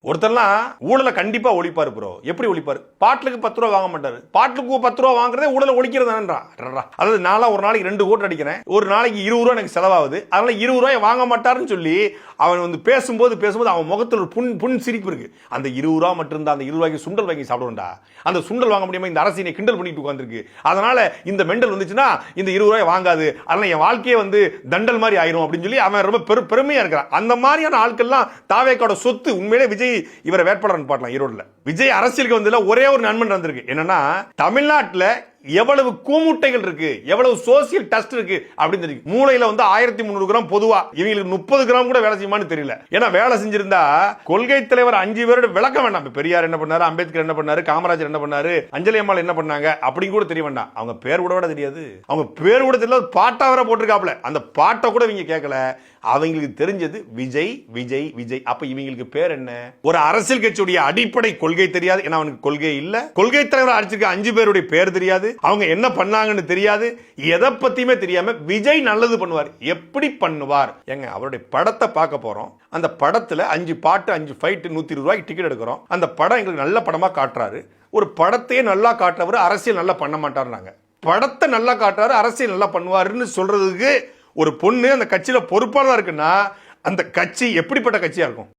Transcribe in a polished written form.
ஒருத்தர்லாம் ஊழலை கண்டிப்பா ஒழிப்பாரு ப்ரோ. எப்படி ஒழிப்பாரு? பாட்டுக்கு 10 ரூபா வாங்க மாட்டாரு. பாட்டுக்கு 10 ரூபா வாங்குறதே ஊழலை ஒழிக்கிறதுன்றா. அதாவது நாளா ஒரு நாளைக்கு 2 கோட் அடிக்கிறேன், ஒரு நாளைக்கு 20 ரூபா எனக்கு செலவாகுது, அதனால 20 ரூபாய் வாங்க மாட்டாருன்னு சொல்லி அவன் வந்து பேசும்போது அவன் முகத்தில் ஒரு புன் சிரிப்பு இருக்கு. அந்த 20 ரூபா மட்டும் இருந்தா அந்த 20 ரூபாய்க்கு சுண்டல் வாங்கி சாப்பிடுவேன்டா. அந்த சுண்டல் வாங்க முடியாம இந்த அரசினை கிண்டல் பண்ணிட்டு உட்கார்ந்துருக்கு. அதனால இந்த மெண்டல் வந்துச்சுன்னா இந்த 20 ரூபாய் வாங்காது, அதனால என் வாழ்க்கையே வந்து தண்டல் மாதிரி ஆயிரும் அப்படின்னு சொல்லி அவன் ரொம்ப பெருமையா இருக்கிறான். அந்த மாதிரியான ஆட்கள்லாம் தாவேக்காவோட சொத்து. உண்மையிலே விஜய் இவரை வேட்பாளர் பாட்டலாம் ஈரோடுல. விஜய் அரசியலுக்கு வந்ததுல ஒரே ஒரு நன்மை நடந்திருக்கு. என்னன்னா, தமிழ்நாட்டுல எவ்வளவு கூமுட்டைகள் இருக்கு, எவ்வளவு சோசியல் டஸ்ட் இருக்கு அப்படின்னு தெரியும். மூளையில வந்து 1300 கிராம் பொதுவா, இவங்களுக்கு 30 கிராம் கூட வேலை செய்யுமான்னு தெரியல. ஏன்னா வேலை செஞ்சிருந்தா கொள்கை தலைவர் 5 பேரோட விளக்க வேண்டாம். பெரியார் என்ன பண்ணாரு, அம்பேத்கர் என்ன பண்ணாரு, காமராஜர் என்ன பண்ணாரு, அஞ்சலி அம்மாள் என்ன பண்ணாங்க அப்படின்னு கூட தெரிய வேண்டாம். அவங்க பேர் கூட தெரியாது. அவங்க பேர் கூட தெரியல, பாட்டா வர போட்டிருக்காப்ல. அந்த பாட்டை கூட இவங்க கேட்கல. அவங்களுக்கு தெரிஞ்சது விஜய் விஜய் விஜய். அப்ப இவங்களுக்கு பேர் என்ன? ஒரு அரசியல் கட்சியுடைய அடிப்படை கொள்கை தெரியாது. ஏன்னா அவனுக்கு கொள்கை இல்ல. கொள்கை தலைவர் அடிச்சிருக்க 5 பேருடைய பேர் தெரியாது. அவங்க என்ன பண்ணாங்கன்னு தெரியாது. எதை பத்தியுமே தெரியாம விஜய் நல்லது பண்ணுவார். எப்படி பண்ணுவார்? எங்க அவருடைய படத்தை பார்க்க போறோம். அந்த படத்துல 5 பாட்டு, 5 ஃபைட், 120 ரூபாய்க்கு டிக்கெட் எடுக்கிறோம். அந்த படம் எங்களுக்கு நல்ல படமா காட்டுறாரு. ஒரு படத்தையே நல்லா காட்டுறவர் அரசியல் நல்லா பண்ண மாட்டாருனாங்க. படத்தை நல்லா காட்டுறாரு, அரசியல் நல்லா பண்ணுவாருன்னு சொல்றதுக்கு ஒரு பொண்ணு அந்த கட்சியில பொறுப்பாளரா இருக்குன்னா அந்த கட்சி எப்படிப்பட்ட கட்சியா இருக்கும்?